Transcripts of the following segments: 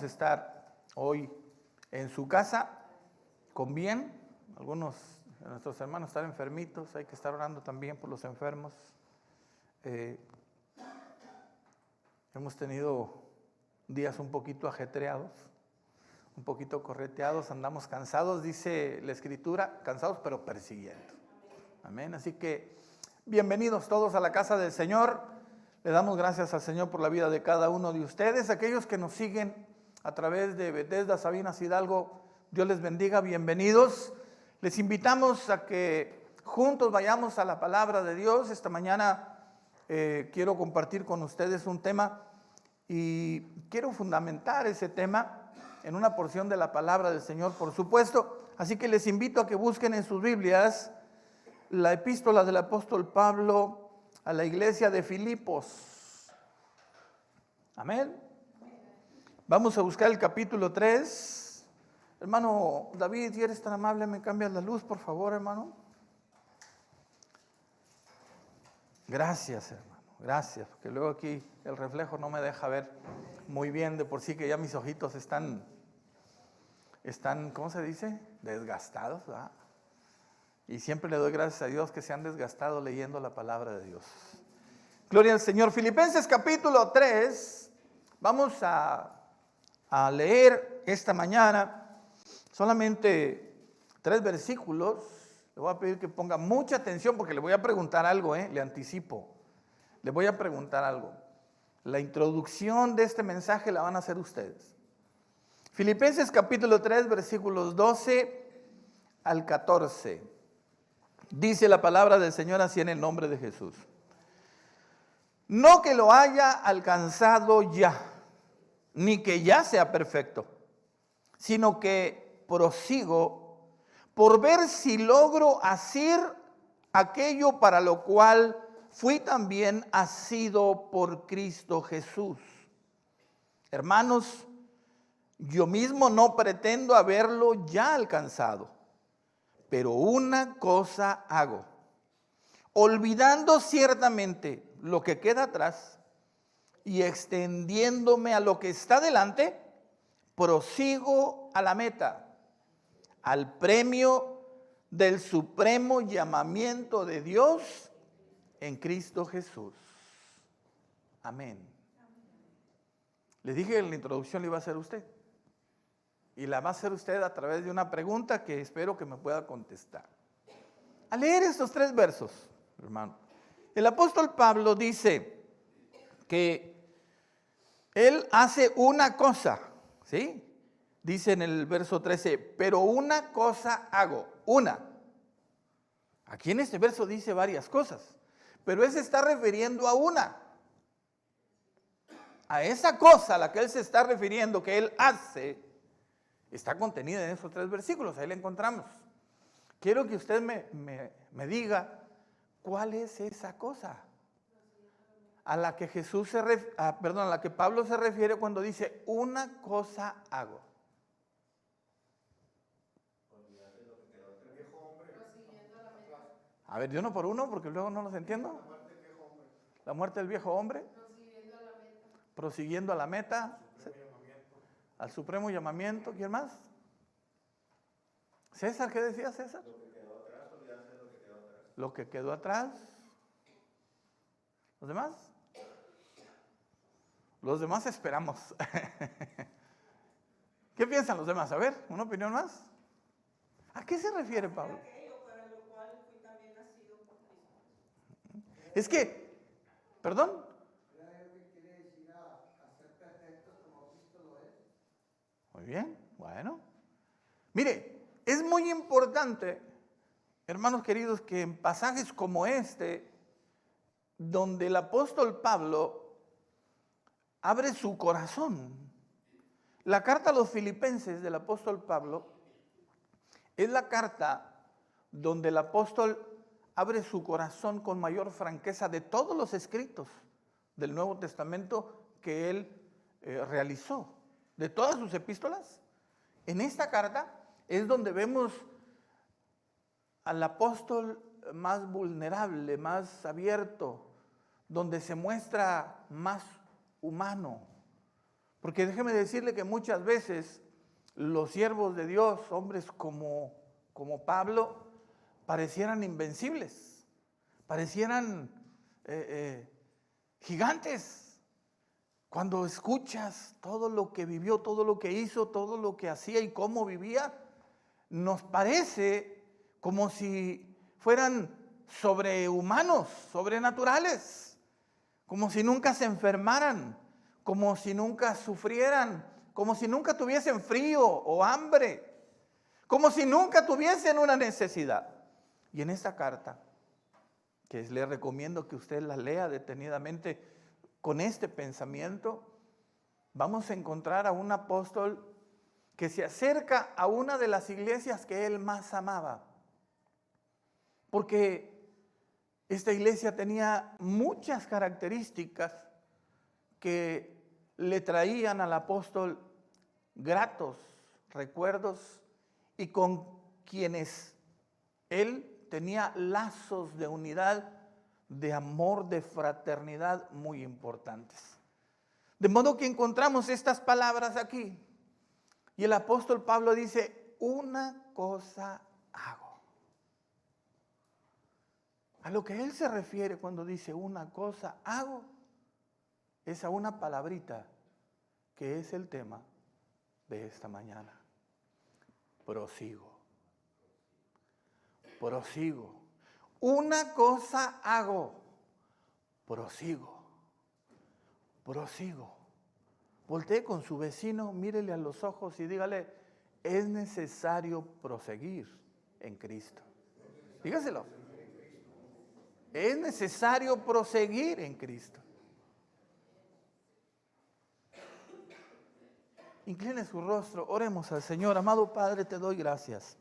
estar hoy en su casa con bien. Algunos de nuestros hermanos están enfermitos, hay que estar orando también por los enfermos. Hemos tenido días un poquito ajetreados, un poquito correteados, andamos cansados, dice la Escritura, cansados pero persiguiendo. Amén. Así que bienvenidos todos a la casa del Señor. Le damos gracias al Señor por la vida de cada uno de ustedes. Aquellos que nos siguen a través de Bethesda, Sabinas, Hidalgo, Dios les bendiga, bienvenidos. Les invitamos a que juntos vayamos a la palabra de Dios. Esta mañana quiero compartir con ustedes un tema y quiero fundamentar ese tema en una porción de la palabra del Señor, por supuesto. Así que les invito a que busquen en sus Biblias la epístola del apóstol Pablo a la iglesia de Filipos. Amén. Vamos a buscar el capítulo 3. Hermano David, si eres tan amable, me cambias la luz, por favor, hermano. Gracias, hermano, gracias, porque luego aquí el reflejo no me deja ver muy bien, de por sí que ya mis ojitos están, ¿cómo se dice? Desgastados, ¿verdad? Y siempre le doy gracias a Dios que se han desgastado leyendo la palabra de Dios. Gloria al Señor. Filipenses capítulo 3, vamos a leer esta mañana solamente 3 versículos. Le voy a pedir que ponga mucha atención porque le voy a preguntar algo, le anticipo. Le voy a preguntar algo. La introducción de este mensaje la van a hacer ustedes. Filipenses capítulo 3, versículos 12 al 14. Dice la palabra del Señor así en el nombre de Jesús. No que lo haya alcanzado ya, ni que ya sea perfecto, sino que prosigo por ver si logro hacer aquello para lo cual fui también asido por Cristo Jesús. Hermanos, yo mismo no pretendo haberlo ya alcanzado, pero una cosa hago, olvidando ciertamente lo que queda atrás y extendiéndome a lo que está delante, prosigo a la meta, al premio del supremo llamamiento de Dios en Cristo Jesús. Amén. Les dije que la introducción la iba a hacer usted. Y la va a hacer usted a través de una pregunta que espero que me pueda contestar. Al leer estos 3 versos, hermano, el apóstol Pablo dice que él hace una cosa, ¿sí? Dice en el verso 13, pero una cosa hago, una. Aquí en este verso dice varias cosas, pero él se está refiriendo a una. A esa cosa a la que él se está refiriendo, que él hace, está contenida en esos 3 versículos, ahí la encontramos. Quiero que usted me diga cuál es esa cosa a la que a la que Pablo se refiere cuando dice una cosa hago. A ver, de uno por uno, porque luego no los entiendo. La muerte del viejo hombre. Prosiguiendo a la meta. Al supremo llamamiento. ¿Quién más? César, ¿qué decía César? Lo que quedó atrás. ¿Los demás? Los demás esperamos. ¿Qué piensan los demás? A ver, ¿una opinión más? ¿A qué se refiere Pablo? Es que, ¿perdón? Muy bien, bueno. Mire, es muy importante, hermanos queridos, que en pasajes como este, donde el apóstol Pablo abre su corazón. La carta a los Filipenses del apóstol Pablo es la carta donde el apóstol abre su corazón con mayor franqueza de todos los escritos del Nuevo Testamento que él realizó. De todas sus epístolas, en esta carta es donde vemos al apóstol más vulnerable, más abierto, donde se muestra más humano. Porque déjeme decirle que muchas veces los siervos de Dios, hombres como Pablo, parecieran invencibles, parecieran gigantes. Cuando escuchas todo lo que vivió, todo lo que hizo, todo lo que hacía y cómo vivía, nos parece como si fueran sobrehumanos, sobrenaturales, como si nunca se enfermaran, como si nunca sufrieran, como si nunca tuviesen frío o hambre, como si nunca tuviesen una necesidad. Y en esta carta, que le recomiendo que usted la lea detenidamente con este pensamiento, vamos a encontrar a un apóstol que se acerca a una de las iglesias que él más amaba. Porque esta iglesia tenía muchas características que le traían al apóstol gratos recuerdos y con quienes él tenía lazos de unidad, de amor, de fraternidad muy importantes. De modo que encontramos estas palabras aquí. Y el apóstol Pablo dice, una cosa hago. A lo que él se refiere cuando dice una cosa hago, es a una palabrita que es el tema de esta mañana. Prosigo. Prosigo. Una cosa hago. Prosigo. Prosigo. Voltee con su vecino, mírele a los ojos y dígale, es necesario proseguir en Cristo. Dígaselo. Es necesario proseguir en Cristo. Incline su rostro, oremos al Señor. Amado Padre, te doy gracias.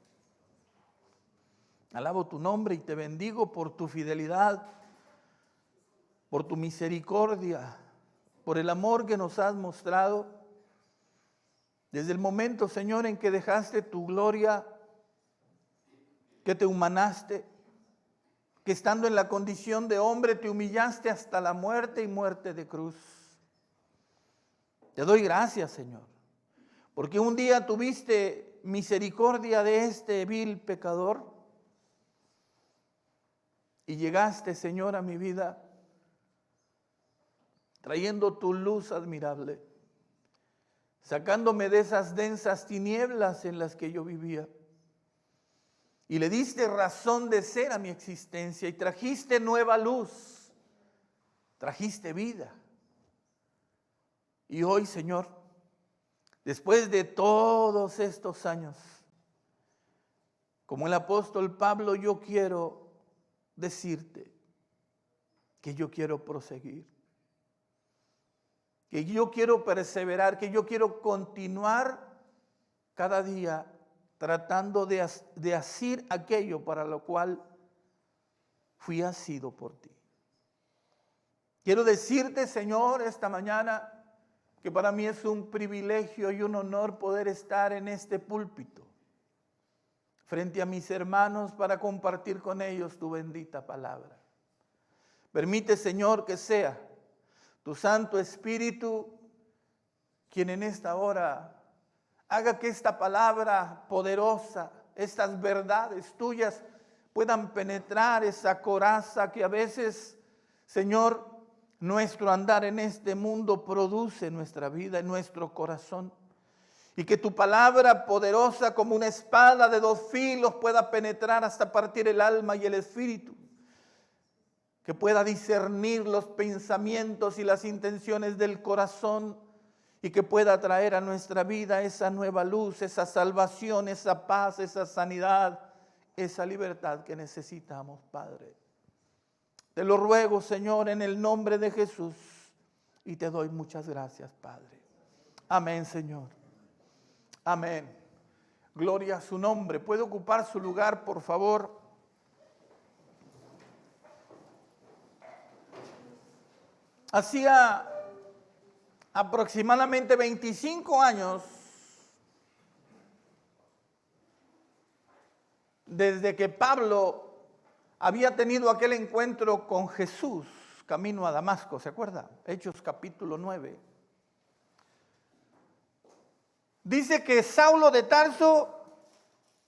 Alabo tu nombre y te bendigo por tu fidelidad, por tu misericordia, por el amor que nos has mostrado. Desde el momento, Señor, en que dejaste tu gloria, que te humanaste, que estando en la condición de hombre te humillaste hasta la muerte y muerte de cruz. Te doy gracias, Señor, porque un día tuviste misericordia de este vil pecador y llegaste, Señor, a mi vida trayendo tu luz admirable, sacándome de esas densas tinieblas en las que yo vivía. Y le diste razón de ser a mi existencia y trajiste nueva luz, trajiste vida. Y hoy, Señor, después de todos estos años, como el apóstol Pablo, yo quiero decirte que yo quiero proseguir, que yo quiero perseverar, que yo quiero continuar cada día tratando de hacer aquello para lo cual fui asido por ti. Quiero decirte, Señor, esta mañana que para mí es un privilegio y un honor poder estar en este púlpito frente a mis hermanos para compartir con ellos tu bendita palabra. Permite, Señor, que sea tu Santo Espíritu quien en esta hora haga que esta palabra poderosa, estas verdades tuyas puedan penetrar esa coraza que a veces, Señor, nuestro andar en este mundo produce en nuestra vida, en nuestro corazón. Y que tu palabra poderosa como una espada de dos filos pueda penetrar hasta partir el alma y el espíritu. Que pueda discernir los pensamientos y las intenciones del corazón y que pueda traer a nuestra vida esa nueva luz, esa salvación, esa paz, esa sanidad, esa libertad que necesitamos, Padre. Te lo ruego, Señor, en el nombre de Jesús y te doy muchas gracias, Padre. Amén, Señor. Amén. Gloria a su nombre. ¿Puede ocupar su lugar, por favor? Hacía aproximadamente 25 años desde que Pablo había tenido aquel encuentro con Jesús camino a Damasco, ¿se acuerda? Hechos capítulo 9. Dice que Saulo de Tarso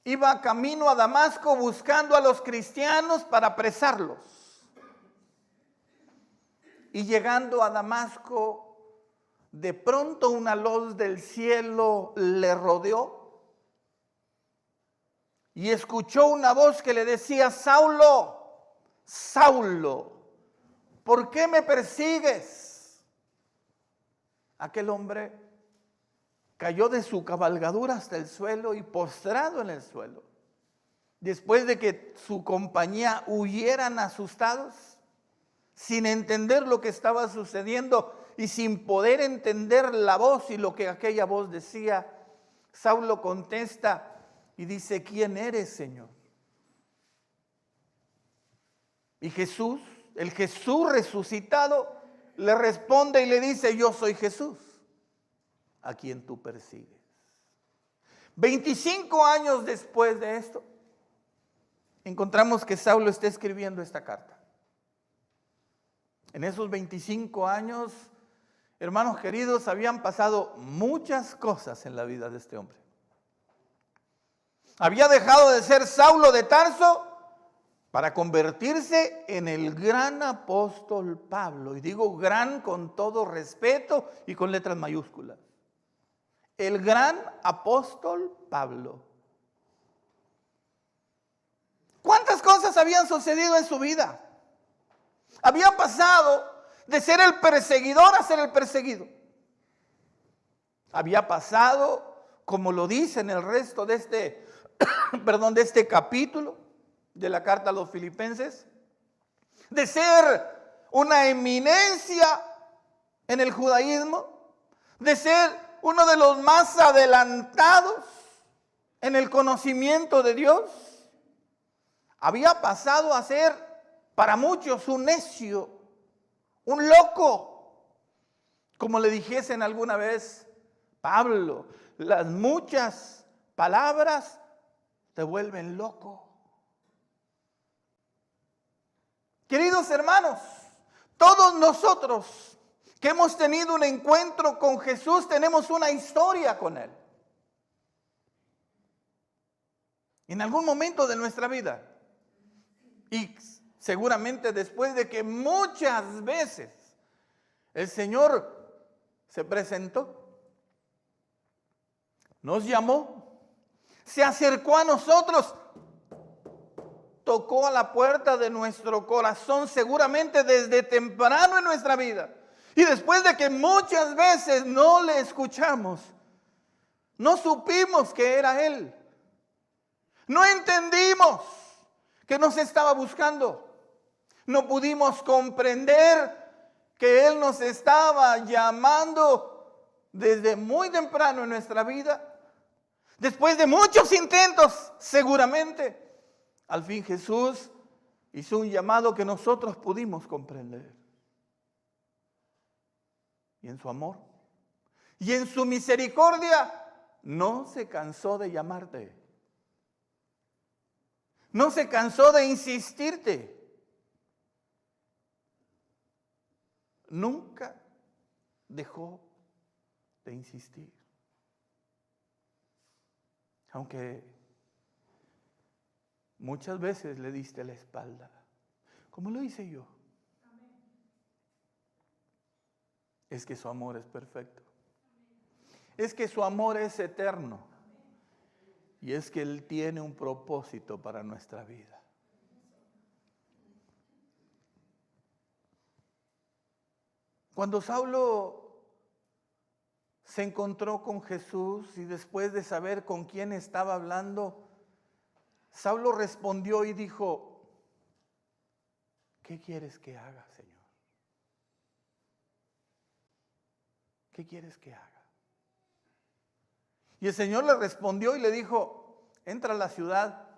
iba camino a Damasco buscando a los cristianos para apresarlos. Y llegando a Damasco, de pronto una luz del cielo le rodeó y escuchó una voz que le decía: Saulo, Saulo, ¿por qué me persigues? Aquel hombre cayó de su cabalgadura hasta el suelo y postrado en el suelo, después de que su compañía huyeran asustados, sin entender lo que estaba sucediendo y sin poder entender la voz y lo que aquella voz decía. Saulo contesta y dice: ¿quién eres, Señor? Y Jesús, el Jesús resucitado, le responde y le dice: yo soy Jesús, a quien tú persigues. 25 años después de esto, encontramos que Saulo está escribiendo esta carta. En esos 25 años, hermanos queridos, habían pasado muchas cosas en la vida de este hombre. Había dejado de ser Saulo de Tarso para convertirse en el gran apóstol Pablo. Y digo gran con todo respeto y con letras mayúsculas. El gran apóstol Pablo. ¿Cuántas cosas habían sucedido en su vida? Había pasado de ser el perseguidor a ser el perseguido. Había pasado, como lo dice en el resto de este capítulo de la carta a los Filipenses, de ser una eminencia en el judaísmo, de ser uno de los más adelantados en el conocimiento de Dios. Había pasado a ser para muchos un necio, un loco. Como le dijesen alguna vez: Pablo, las muchas palabras te vuelven loco. Queridos hermanos, todos nosotros que hemos tenido un encuentro con Jesús tenemos una historia con Él. En algún momento de nuestra vida. Y seguramente después de que muchas veces el Señor se presentó, nos llamó, se acercó a nosotros, tocó a la puerta de nuestro corazón, seguramente desde temprano en nuestra vida. Y después de que muchas veces no le escuchamos, no supimos que era Él, no entendimos que nos estaba buscando, no pudimos comprender que Él nos estaba llamando desde muy temprano en nuestra vida. Después de muchos intentos, seguramente, al fin Jesús hizo un llamado que nosotros pudimos comprender. Y en su amor y en su misericordia no se cansó de llamarte. No se cansó de insistirte. Nunca dejó de insistir. Aunque muchas veces le diste la espalda, como lo hice yo. Es que su amor es perfecto. Es que su amor es eterno. Y es que Él tiene un propósito para nuestra vida. Cuando Saulo se encontró con Jesús y después de saber con quién estaba hablando, Saulo respondió y dijo: ¿qué quieres que haga, Señor? ¿Qué quieres que haga? Y el Señor le respondió y le dijo: entra a la ciudad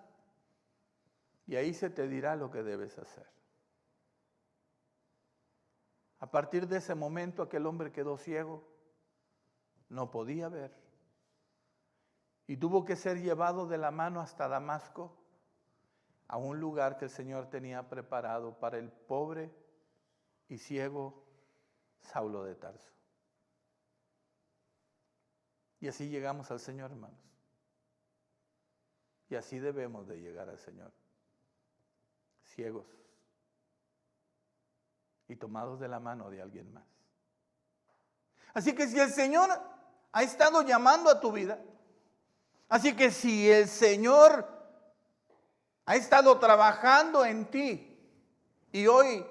y ahí se te dirá lo que debes hacer. A partir de ese momento aquel hombre quedó ciego, no podía ver y tuvo que ser llevado de la mano hasta Damasco, a un lugar que el Señor tenía preparado para el pobre y ciego Saulo de Tarso. Y así llegamos al Señor, hermanos. Y así debemos de llegar al Señor. Ciegos y tomados de la mano de alguien más. Así que si el Señor ha estado llamando a tu vida, así que si el Señor ha estado trabajando en ti y hoy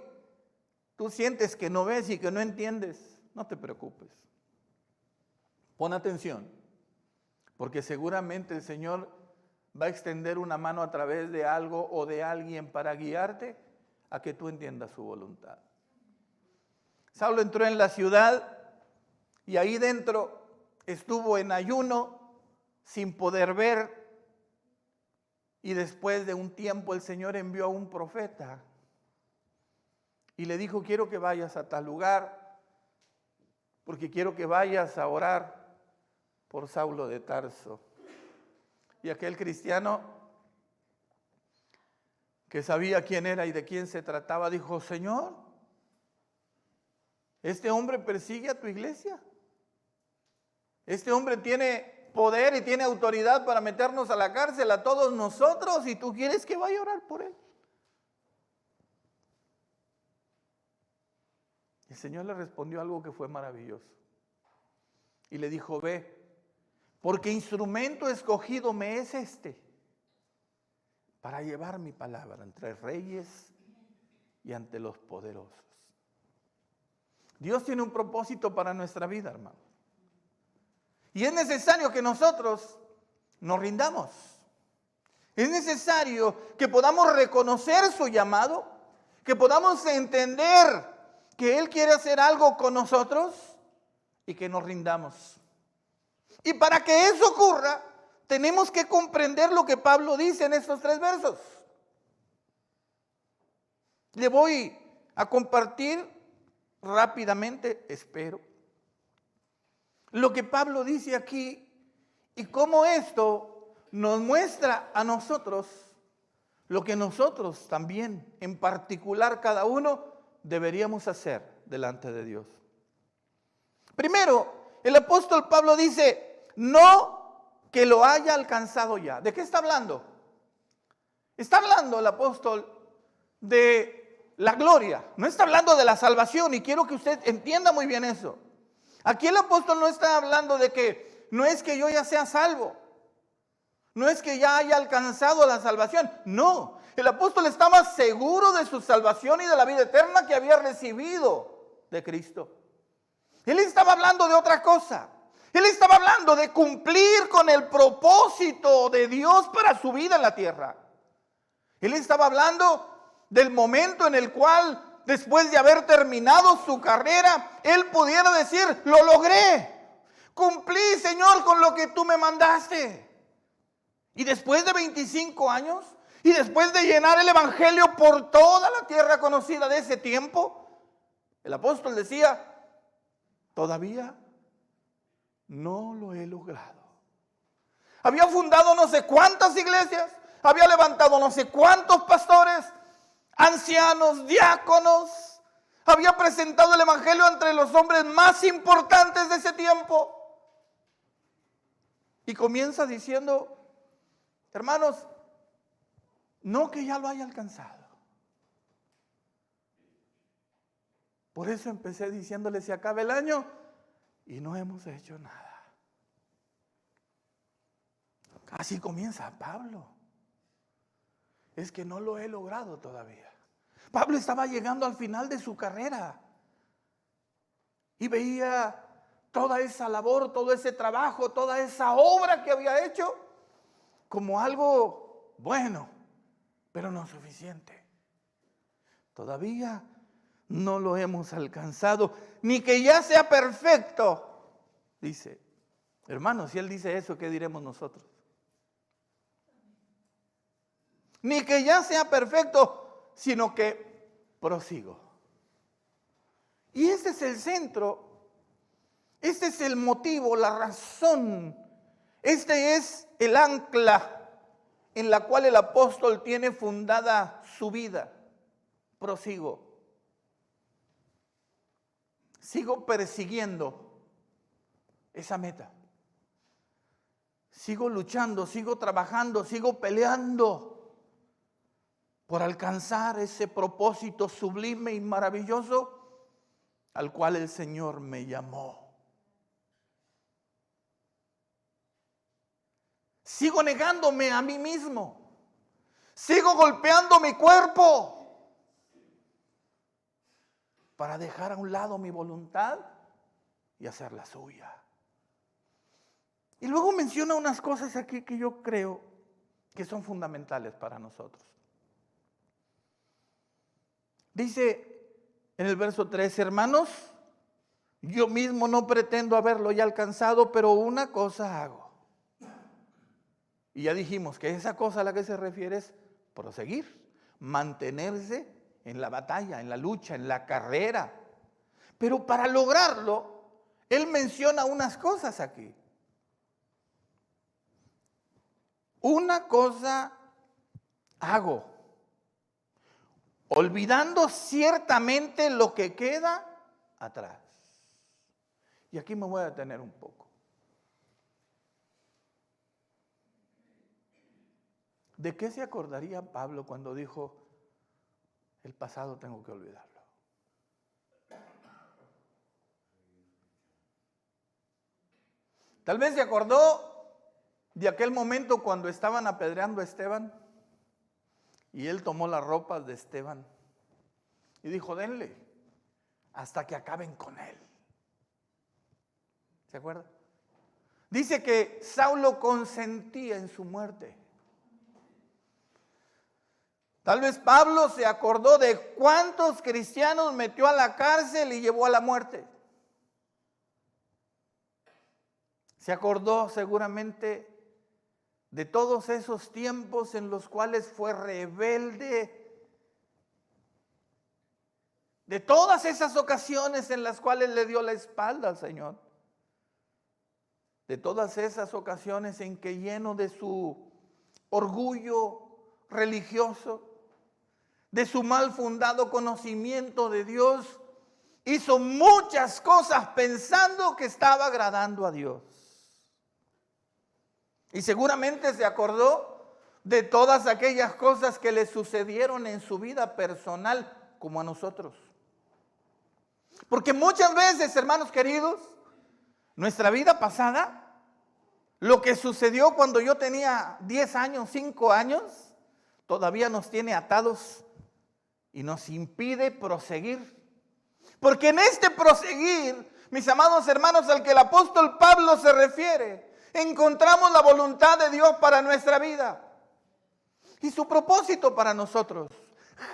tú sientes que no ves y que no entiendes, no te preocupes. Pon atención, porque seguramente el Señor va a extender una mano a través de algo o de alguien para guiarte a que tú entiendas su voluntad. Saulo entró en la ciudad y ahí dentro estuvo en ayuno sin poder ver, y después de un tiempo el Señor envió a un profeta y le dijo: quiero que vayas a tal lugar porque quiero que vayas a orar por Saulo de Tarso. Y aquel cristiano que sabía quién era y de quién se trataba dijo: Señor, este hombre persigue a tu iglesia. Este hombre tiene poder y tiene autoridad para meternos a la cárcel a todos nosotros, y tú quieres que vaya a orar por él. El Señor le respondió algo que fue maravilloso. Y le dijo: ve, porque instrumento escogido me es este, para llevar mi palabra entre reyes y ante los poderosos. Dios tiene un propósito para nuestra vida, hermano. Y es necesario que nosotros nos rindamos. Es necesario que podamos reconocer su llamado, que podamos entender que Él quiere hacer algo con nosotros y que nos rindamos. Y para que eso ocurra, tenemos que comprender lo que Pablo dice en estos 3 versos. Le voy a compartir rápidamente, espero, lo que Pablo dice aquí y cómo esto nos muestra a nosotros lo que nosotros también, en particular cada uno, deberíamos hacer delante de Dios. Primero, el apóstol Pablo dice: no que lo haya alcanzado ya. ¿De qué está hablando? Está hablando el apóstol de la gloria, no está hablando de la salvación, y quiero que usted entienda muy bien eso. Aquí el apóstol no está hablando de que no es que yo ya sea salvo, no es que ya haya alcanzado la salvación. No, el apóstol estaba seguro de su salvación y de la vida eterna que había recibido de Cristo. Él estaba hablando de otra cosa. Él estaba hablando de cumplir con el propósito de Dios para su vida en la tierra. Él estaba hablando del momento en el cual, después de haber terminado su carrera, él pudiera decir: lo logré, cumplí, Señor, con lo que tú me mandaste. Y después de 25 años, y después de llenar el evangelio por toda la tierra conocida de ese tiempo, el apóstol decía: todavía no lo he logrado. Había fundado no sé cuántas iglesias, había levantado no sé cuántos pastores, ancianos, diáconos, había presentado el evangelio entre los hombres más importantes de ese tiempo. Y comienza diciendo: hermanos, no que ya lo haya alcanzado. Por eso empecé diciéndole: se acaba el año y no hemos hecho nada. Así comienza Pablo. Es que no lo he logrado todavía. Pablo estaba llegando al final de su carrera y veía toda esa labor, todo ese trabajo, toda esa obra que había hecho como algo bueno, pero no suficiente. Todavía no lo hemos alcanzado, ni que ya sea perfecto, dice. Hermanos, si él dice eso, ¿qué diremos nosotros? Ni que ya sea perfecto, sino que prosigo. Y ese es el centro, este es el motivo, la razón, este es el ancla en la cual el apóstol tiene fundada su vida. Prosigo. Sigo persiguiendo esa meta. sigo luchando, sigo trabajando, sigo peleando por alcanzar ese propósito sublime y maravilloso al cual el Señor me llamó. Sigo negándome a mí mismo. Sigo golpeando mi cuerpo para dejar a un lado mi voluntad y hacer la suya. Y luego menciona unas cosas aquí que yo creo que son fundamentales para nosotros. Dice en el verso 3, hermanos, yo mismo no pretendo haberlo ya alcanzado, pero una cosa hago. Y ya dijimos que esa cosa a la que se refiere es proseguir, mantenerse en la batalla, en la lucha, en la carrera. Pero para lograrlo, él menciona unas cosas aquí. Una cosa hago, olvidando ciertamente lo que queda atrás. Y aquí me voy a detener un poco. ¿De qué se acordaría Pablo cuando dijo, el pasado tengo que olvidarlo? Tal vez se acordó de aquel momento cuando estaban apedreando a Esteban y él tomó las ropas de Esteban y dijo, denle hasta que acaben con él. ¿Se acuerda? Dice que Saulo consentía en su muerte. Tal vez Pablo se acordó de cuántos cristianos metió a la cárcel y llevó a la muerte. Se acordó seguramente de todos esos tiempos en los cuales fue rebelde, de todas esas ocasiones en las cuales le dio la espalda al Señor, de todas esas ocasiones en que lleno de su orgullo religioso, de su mal fundado conocimiento de Dios, hizo muchas cosas pensando que estaba agradando a Dios. Y seguramente se acordó de todas aquellas cosas que le sucedieron en su vida personal como a nosotros. Porque muchas veces, hermanos queridos, nuestra vida pasada, lo que sucedió cuando yo tenía 10 años, 5 años, todavía nos tiene atados y nos impide proseguir. Porque en este proseguir, mis amados hermanos, al que el apóstol Pablo se refiere, encontramos la voluntad de Dios para nuestra vida. Y su propósito para nosotros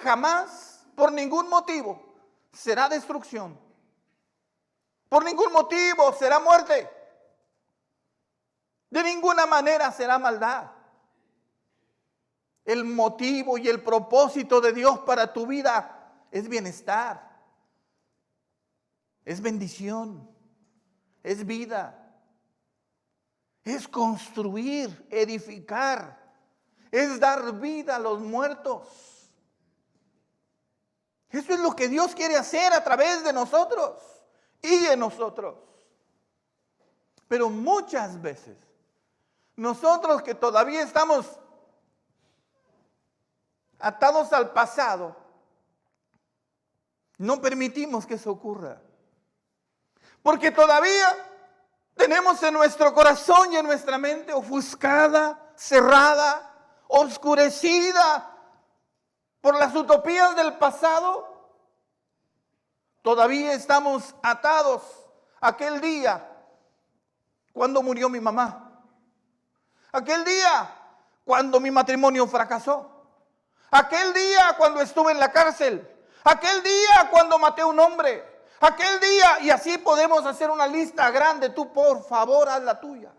jamás, por ningún motivo, será destrucción. Por ningún motivo será muerte. De ninguna manera será maldad. El motivo y el propósito de Dios para tu vida es bienestar, es bendición, es vida, es construir, edificar, es dar vida a los muertos. Eso es lo que Dios quiere hacer a través de nosotros y en nosotros. Pero muchas veces, nosotros que todavía estamos atados al pasado, no permitimos que eso ocurra. Porque todavía tenemos en nuestro corazón y en nuestra mente ofuscada, cerrada, oscurecida por las utopías del pasado. Todavía estamos atados a aquel día cuando murió mi mamá. Aquel día cuando mi matrimonio fracasó. Aquel día cuando estuve en la cárcel. Aquel día cuando maté a un hombre. Aquel día, y así podemos hacer una lista grande. Tú, por favor, haz la tuya.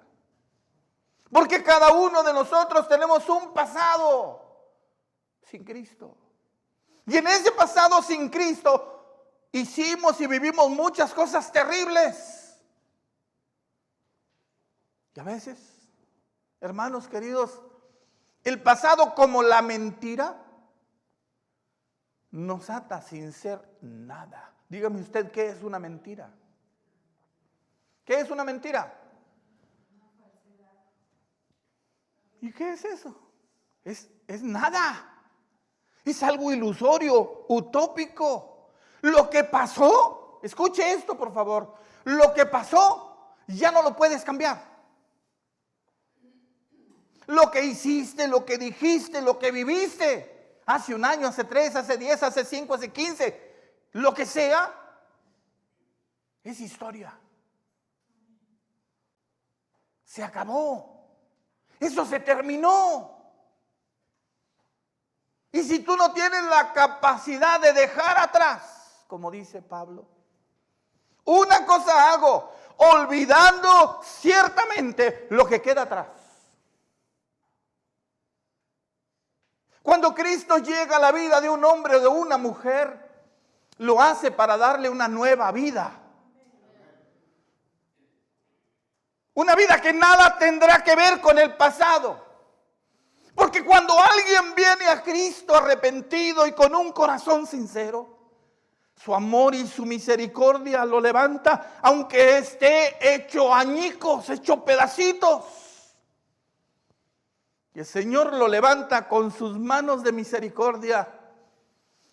Porque cada uno de nosotros tenemos un pasado sin Cristo. Y en ese pasado sin Cristo hicimos y vivimos muchas cosas terribles. Y a veces, hermanos queridos, el pasado como la mentira nos ata sin ser nada. Dígame usted, ¿qué es una mentira? ¿Qué es una mentira? ¿Y qué es eso? Es nada. Es algo ilusorio, utópico. Lo que pasó, escuche esto por favor, lo que pasó ya no lo puedes cambiar. Lo que hiciste, lo que dijiste, lo que viviste, hace un año, hace 3, hace 10, hace 5, hace 15, lo que sea, es historia. Se acabó. Eso se terminó. Y si tú no tienes la capacidad de dejar atrás, como dice Pablo, una cosa hago, olvidando ciertamente lo que queda atrás. Cuando Cristo llega a la vida de un hombre o de una mujer, lo hace para darle una nueva vida. Una vida que nada tendrá que ver con el pasado. Porque cuando alguien viene a Cristo arrepentido y con un corazón sincero, su amor y su misericordia lo levanta, aunque esté hecho añicos, hecho pedacitos. Y el Señor lo levanta con sus manos de misericordia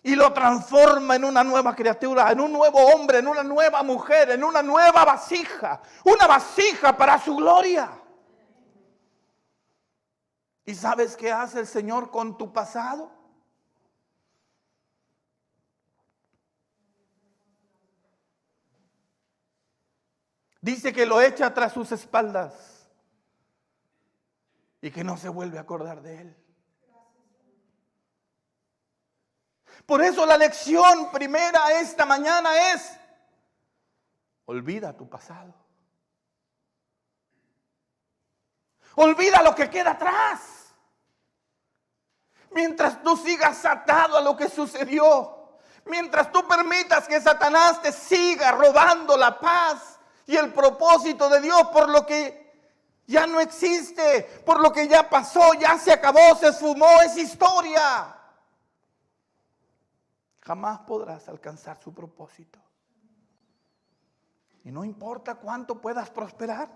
y lo transforma en una nueva criatura, en un nuevo hombre, en una nueva mujer, en una nueva vasija. Una vasija para su gloria. ¿Y sabes qué hace el Señor con tu pasado? Dice que lo echa tras sus espaldas y que no se vuelve a acordar de él. Por eso la lección primera esta mañana es: olvida tu pasado. Olvida lo que queda atrás. Mientras tú sigas atado a lo que sucedió, mientras tú permitas que Satanás te siga robando la paz y el propósito de Dios por lo que ya no existe, por lo que ya pasó, ya se acabó, se esfumó, es historia, jamás podrás alcanzar su propósito. Y no importa cuánto puedas prosperar,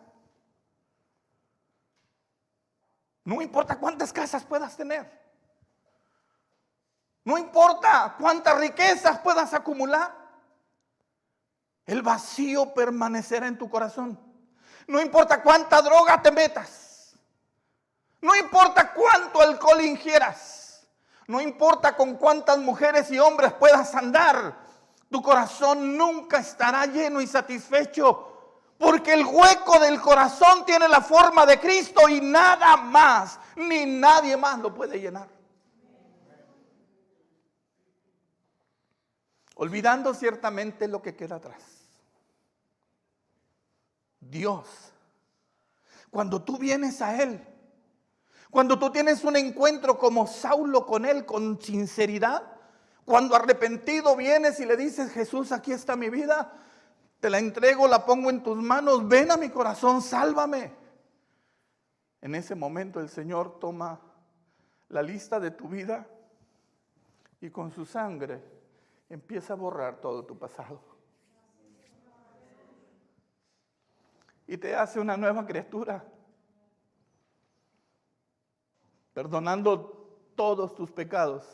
no importa cuántas casas puedas tener, no importa cuántas riquezas puedas acumular, el vacío permanecerá en tu corazón. No importa cuánta droga te metas, no importa cuánto alcohol ingieras, no importa con cuántas mujeres y hombres puedas andar, tu corazón nunca estará lleno y satisfecho, porque el hueco del corazón tiene la forma de Cristo y nada más, ni nadie más lo puede llenar. Olvidando ciertamente lo que queda atrás. Dios, cuando tú vienes a Él, cuando tú tienes un encuentro como Saulo con Él, con sinceridad, cuando arrepentido vienes y le dices: Jesús, aquí está mi vida, te la entrego, la pongo en tus manos, ven a mi corazón, sálvame. En ese momento el Señor toma la lista de tu vida y con su sangre empieza a borrar todo tu pasado. Y te hace una nueva criatura, perdonando todos tus pecados,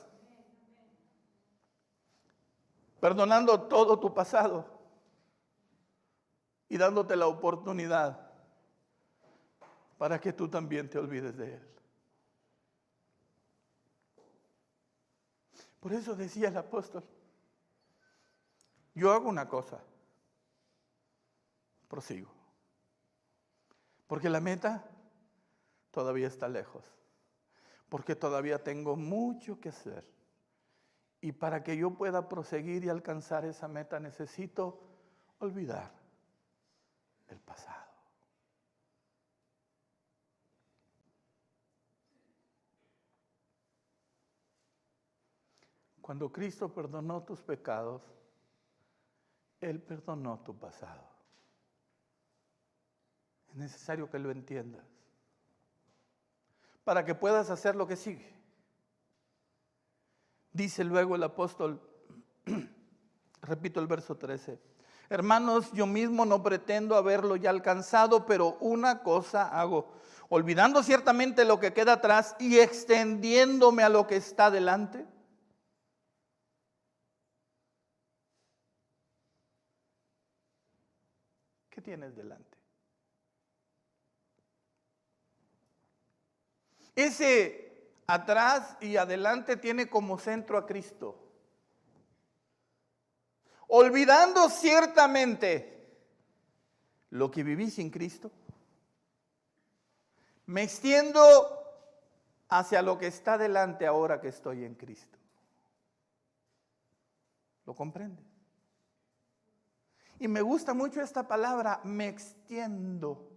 perdonando todo tu pasado y dándote la oportunidad para que tú también te olvides de Él. Por eso decía el apóstol: yo hago una cosa, prosigo. Porque la meta todavía está lejos. Porque todavía tengo mucho que hacer. Y para que yo pueda proseguir y alcanzar esa meta necesito olvidar el pasado. Cuando Cristo perdonó tus pecados, Él perdonó tu pasado. Es necesario que lo entiendas para que puedas hacer lo que sigue. Dice luego el apóstol, repito el verso 13: Hermanos, yo mismo no pretendo haberlo ya alcanzado, pero una cosa hago, olvidando ciertamente lo que queda atrás y extendiéndome a lo que está delante. ¿Qué tienes delante? Ese atrás y adelante tiene como centro a Cristo. Olvidando ciertamente lo que viví sin Cristo, me extiendo hacia lo que está delante ahora que estoy en Cristo. ¿Lo comprende? Y me gusta mucho esta palabra, me extiendo.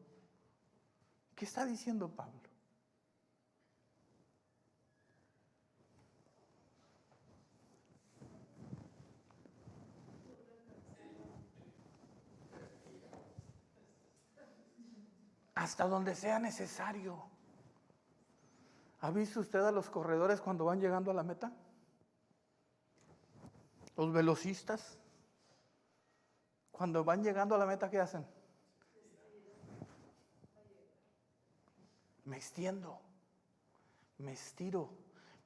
¿Qué está diciendo Pablo? Hasta donde sea necesario. ¿Ha visto usted a los corredores cuando van llegando a la meta? Los velocistas, cuando van llegando a la meta, ¿qué hacen? Me extiendo, me estiro,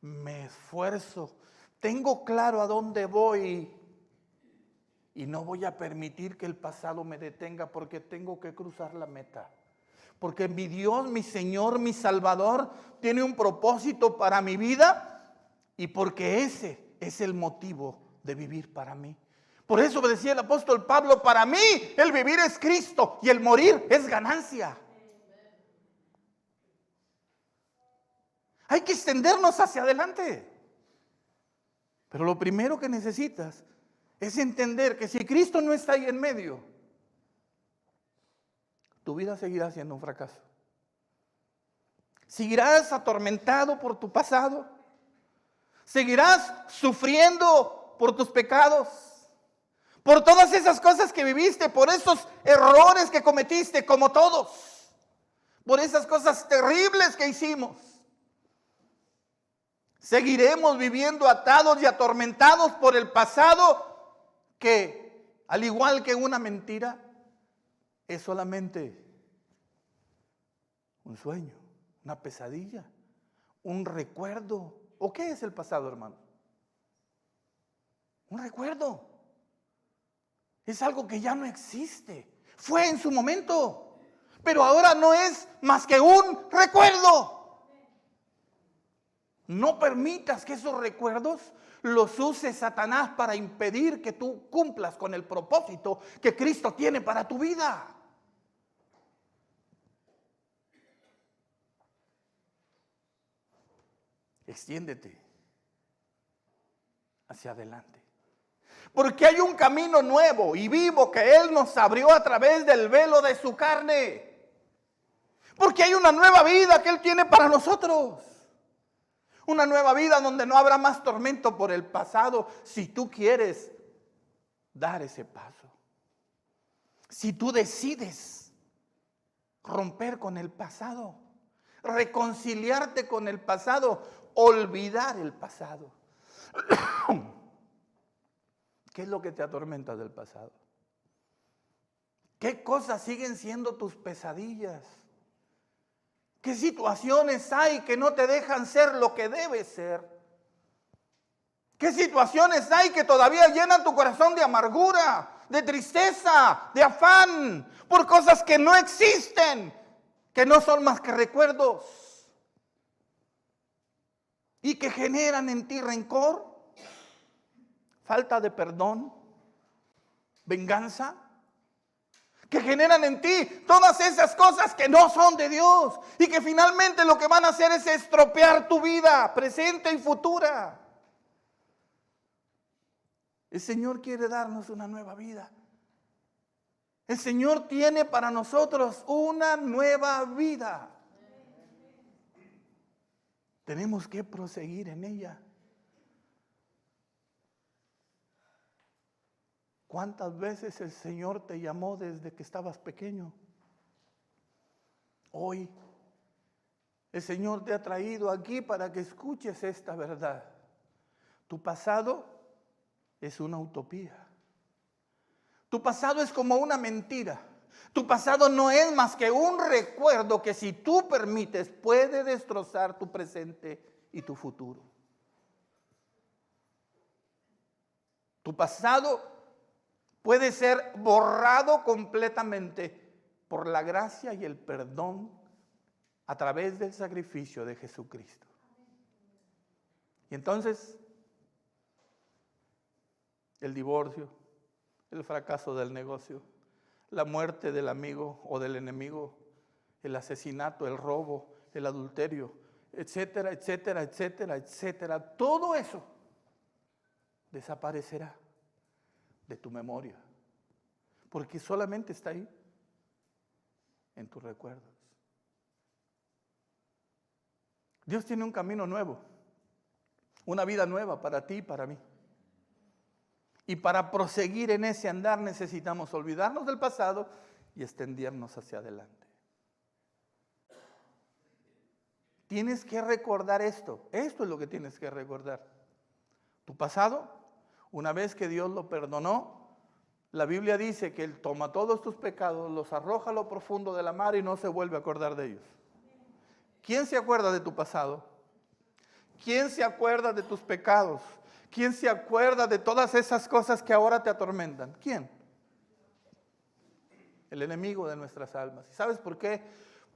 me esfuerzo. Tengo claro a dónde voy y no voy a permitir que el pasado me detenga porque tengo que cruzar la meta. Porque mi Dios, mi Señor, mi Salvador tiene un propósito para mi vida y porque ese es el motivo de vivir para mí. Por eso decía el apóstol Pablo, para mí el vivir es Cristo y el morir es ganancia. Hay que extendernos hacia adelante. Pero lo primero que necesitas es entender que si Cristo no está ahí en medio, tu vida seguirá siendo un fracaso. Seguirás atormentado por tu pasado. Seguirás sufriendo por tus pecados. Por todas esas cosas que viviste, por esos errores que cometiste, como todos. Por esas cosas terribles que hicimos. Seguiremos viviendo atados y atormentados por el pasado que, al igual que una mentira, es solamente un sueño, una pesadilla, un recuerdo. ¿O qué es el pasado, hermano? Un recuerdo. Es algo que ya no existe. Fue en su momento, pero ahora no es más que un recuerdo. No permitas que esos recuerdos los use Satanás para impedir que tú cumplas con el propósito que Cristo tiene para tu vida. Extiéndete hacia adelante. Porque hay un camino nuevo y vivo que Él nos abrió a través del velo de su carne. Porque hay una nueva vida que Él tiene para nosotros. Una nueva vida donde no habrá más tormento por el pasado si tú quieres dar ese paso. Si tú decides romper con el pasado, reconciliarte con el pasado, olvidar el pasado. ¿Qué es lo que te atormenta del pasado? ¿Qué cosas siguen siendo tus pesadillas? ¿Qué situaciones hay que no te dejan ser lo que debes ser? ¿Qué situaciones hay que todavía llenan tu corazón de amargura, de tristeza, de afán, por cosas que no existen, que no son más que recuerdos y que generan en ti rencor, falta de perdón, venganza? Que generan en ti todas esas cosas que no son de Dios y que finalmente lo que van a hacer es estropear tu vida presente y futura. El Señor quiere darnos una nueva vida. El Señor tiene para nosotros una nueva vida. Tenemos que proseguir en ella. ¿Cuántas veces el Señor te llamó desde que estabas pequeño? Hoy el Señor te ha traído aquí para que escuches esta verdad. Tu pasado es una utopía. Tu pasado es como una mentira. Tu pasado no es más que un recuerdo que, si tú permites, puede destrozar tu presente y tu futuro. Tu pasado puede ser borrado completamente por la gracia y el perdón a través del sacrificio de Jesucristo. Y entonces, el divorcio, el fracaso del negocio, la muerte del amigo o del enemigo, el asesinato, el robo, el adulterio, etcétera, etcétera, etcétera, etcétera. Todo eso desaparecerá de tu memoria, porque solamente está ahí en tus recuerdos. Dios tiene un camino nuevo, una vida nueva para ti y para mí. Y para proseguir en ese andar necesitamos olvidarnos del pasado y extendernos hacia adelante. Tienes que recordar esto. Esto es lo que tienes que recordar. Tu pasado, una vez que Dios lo perdonó, la Biblia dice que Él toma todos tus pecados, los arroja a lo profundo de la mar y no se vuelve a acordar de ellos. ¿Quién se acuerda de tu pasado? ¿Quién se acuerda de tus pecados? ¿Quién se acuerda de todas esas cosas que ahora te atormentan? ¿Quién? El enemigo de nuestras almas. ¿Y sabes por qué?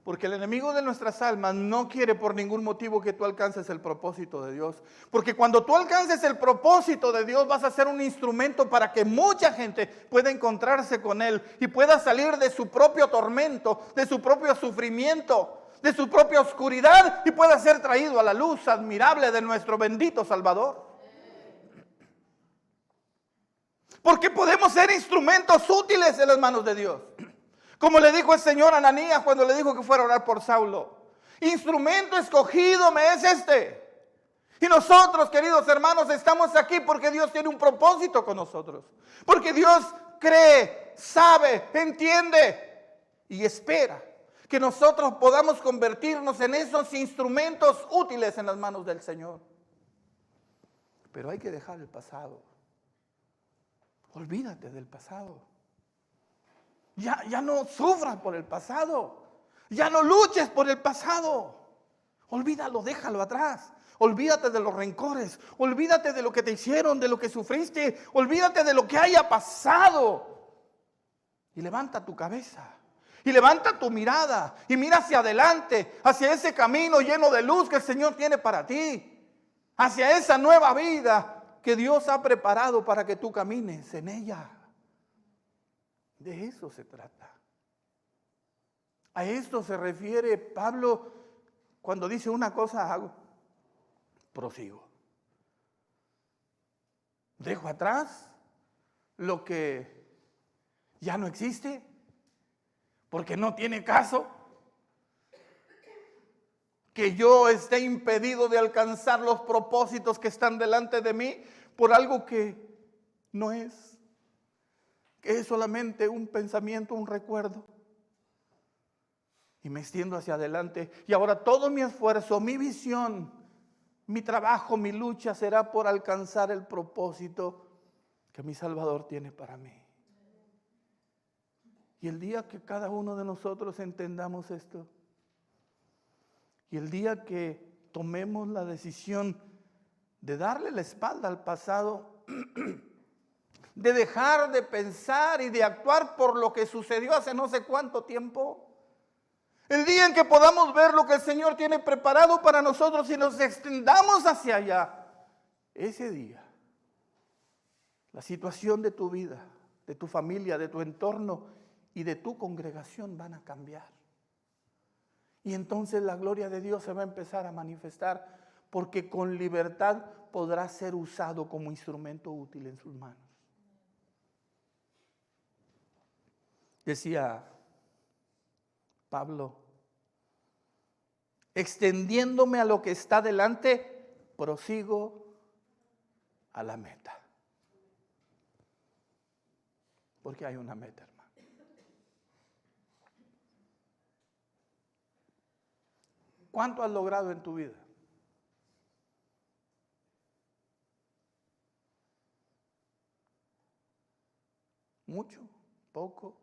Porque el enemigo de nuestras almas no quiere por ningún motivo que tú alcances el propósito de Dios. Porque cuando tú alcances el propósito de Dios, vas a ser un instrumento para que mucha gente pueda encontrarse con Él y pueda salir de su propio tormento, de su propio sufrimiento, de su propia oscuridad, y pueda ser traído a la luz admirable de nuestro bendito Salvador. Porque podemos ser instrumentos útiles en las manos de Dios. Como le dijo el Señor a Ananías cuando le dijo que fuera a orar por Saulo. Instrumento escogido me es este. Y nosotros, queridos hermanos, estamos aquí porque Dios tiene un propósito con nosotros. Porque Dios cree, sabe, entiende y espera que nosotros podamos convertirnos en esos instrumentos útiles en las manos del Señor. Pero hay que dejar el pasado. Olvídate del pasado. Ya no sufras por el pasado. Ya no luches por el pasado. Olvídalo, déjalo atrás. Olvídate de los rencores. Olvídate de lo que te hicieron, de lo que sufriste. Olvídate de lo que haya pasado. Y levanta tu cabeza. Y levanta tu mirada. Y mira hacia adelante. Hacia ese camino lleno de luz que el Señor tiene para ti. Hacia esa nueva vida que Dios ha preparado para que tú camines en ella. De eso se trata. A esto se refiere Pablo cuando dice: una cosa hago, prosigo. Dejo atrás lo que ya no existe, porque no tiene caso que yo esté impedido de alcanzar los propósitos que están delante de mí por algo que no es, que es solamente un pensamiento, un recuerdo. Y me extiendo hacia adelante. Y ahora todo mi esfuerzo, mi visión, mi trabajo, mi lucha será por alcanzar el propósito que mi Salvador tiene para mí. Y el día que cada uno de nosotros entendamos esto, y el día que tomemos la decisión de darle la espalda al pasado, de dejar de pensar y de actuar por lo que sucedió hace no sé cuánto tiempo, el día en que podamos ver lo que el Señor tiene preparado para nosotros y nos extendamos hacia allá, ese día, la situación de tu vida, de tu familia, de tu entorno y de tu congregación van a cambiar. Y entonces la gloria de Dios se va a empezar a manifestar, porque con libertad podrá ser usado como instrumento útil en sus manos. Decía Pablo: extendiéndome a lo que está delante, prosigo a la meta. Porque hay una meta, hermano. ¿Cuánto has logrado en tu vida? mucho, poco,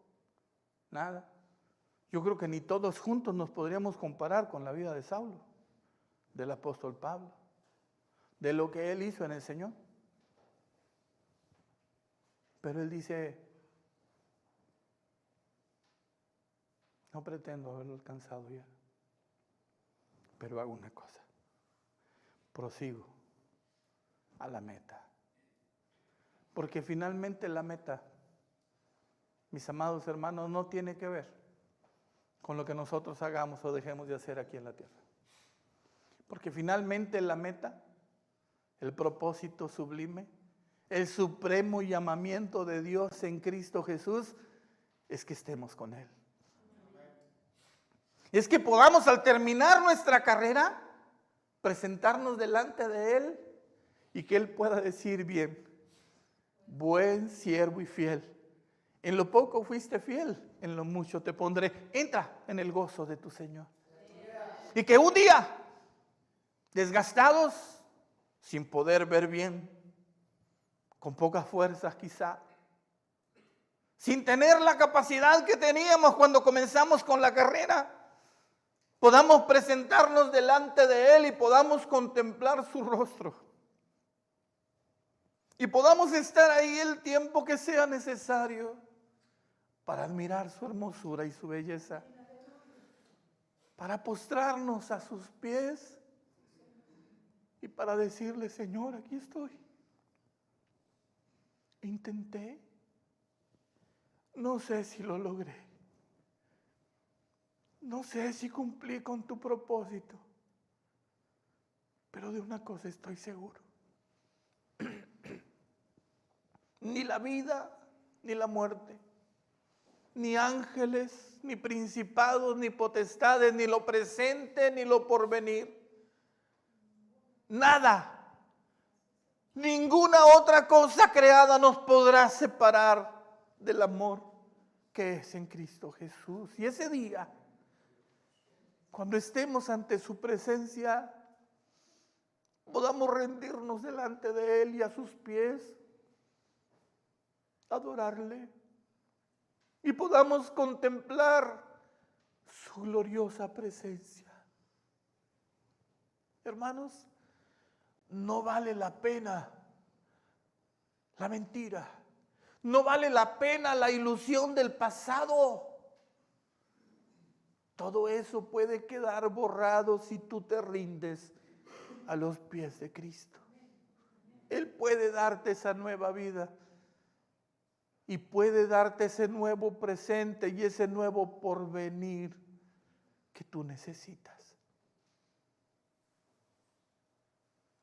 nada. Yo creo que ni todos juntos nos podríamos comparar con la vida de Saulo, del apóstol Pablo, de lo que él hizo en el Señor. Pero él dice, no pretendo haberlo alcanzado ya, pero hago una cosa, prosigo a la meta. Porque finalmente la meta, mis amados hermanos, no tiene que ver con lo que nosotros hagamos o dejemos de hacer aquí en la tierra. Porque finalmente la meta, el propósito sublime, el supremo llamamiento de Dios en Cristo Jesús es que estemos con Él. Es que podamos al terminar nuestra carrera presentarnos delante de Él y que Él pueda decir bien, buen siervo y fiel. En lo poco fuiste fiel, en lo mucho te pondré. Entra en el gozo de tu Señor. Y que un día, desgastados, sin poder ver bien, con pocas fuerzas quizá, sin tener la capacidad que teníamos cuando comenzamos con la carrera, podamos presentarnos delante de Él y podamos contemplar su rostro. Y podamos estar ahí el tiempo que sea necesario para admirar su hermosura y su belleza, para postrarnos a sus pies y para decirle, Señor, aquí estoy. Intenté, no sé si lo logré, no sé si cumplí con tu propósito, pero de una cosa estoy seguro. Ni la vida, ni la muerte, ni ángeles, ni principados, ni potestades, ni lo presente, ni lo porvenir. Nada, ninguna otra cosa creada nos podrá separar del amor que es en Cristo Jesús. Y ese día, cuando estemos ante su presencia, podamos rendirnos delante de Él y a sus pies, adorarle, y podamos contemplar su gloriosa presencia. Hermanos, no vale la pena la mentira, no vale la pena la ilusión del pasado. Todo eso puede quedar borrado si tú te rindes a los pies de Cristo. Él puede darte esa nueva vida y puede darte ese nuevo presente y ese nuevo porvenir que tú necesitas.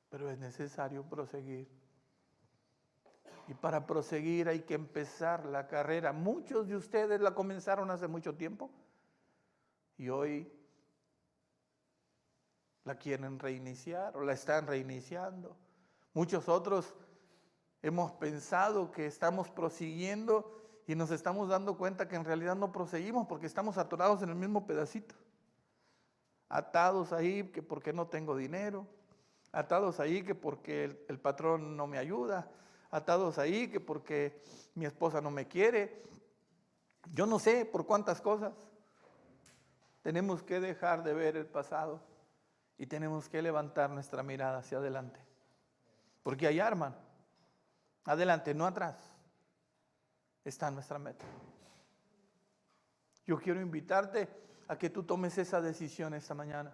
Pero es necesario proseguir. Y para proseguir hay que empezar la carrera. Muchos de ustedes la comenzaron hace mucho tiempo y hoy la quieren reiniciar o la están reiniciando. Muchos otros hemos pensado que estamos prosiguiendo y nos estamos dando cuenta que en realidad no proseguimos porque estamos atorados en el mismo pedacito. Atados ahí que porque no tengo dinero, atados ahí que porque el patrón no me ayuda, atados ahí que porque mi esposa no me quiere. Yo no sé por cuántas cosas. Tenemos que dejar de ver el pasado y tenemos que levantar nuestra mirada hacia adelante. Porque allá, hermano, adelante, no atrás, está nuestra meta. Yo quiero invitarte a que tú tomes esa decisión esta mañana.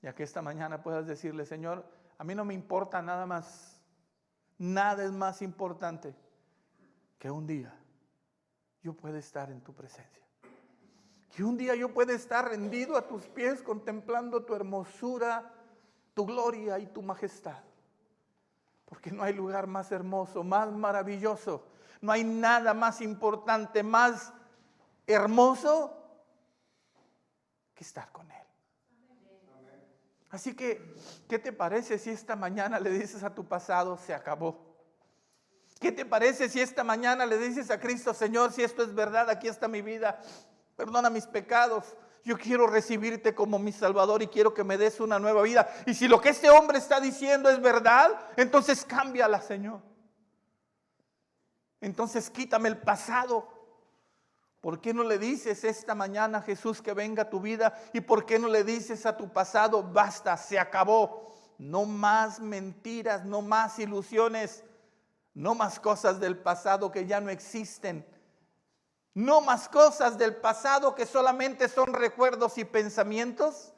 Y a que esta mañana puedas decirle, Señor, a mí no me importa nada más. Nada es más importante que un día yo pueda estar en tu presencia. Que un día yo pueda estar rendido a tus pies contemplando tu hermosura, tu gloria y tu majestad. Porque no hay lugar más hermoso, más maravilloso. No hay nada más importante, más hermoso que estar con Él. Así que, ¿qué te parece si esta mañana le dices a tu pasado, se acabó? ¿Qué te parece si esta mañana le dices a Cristo, Señor, si esto es verdad, aquí está mi vida, perdona mis pecados, yo quiero recibirte como mi Salvador y quiero que me des una nueva vida? Y si lo que este hombre está diciendo es verdad, entonces cámbiala, Señor. Entonces quítame el pasado. ¿Por qué no le dices esta mañana, Jesús, que venga a tu vida? ¿Y por qué no le dices a tu pasado, basta, se acabó? No más mentiras, no más ilusiones, no más cosas del pasado que ya no existen. No más cosas del pasado que solamente son recuerdos y pensamientos,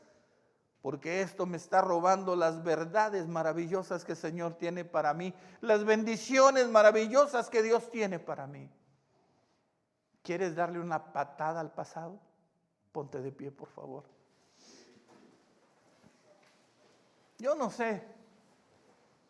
porque esto me está robando las verdades maravillosas que el Señor tiene para mí, las bendiciones maravillosas que Dios tiene para mí. ¿Quieres darle una patada al pasado? Ponte de pie, por favor. Yo no sé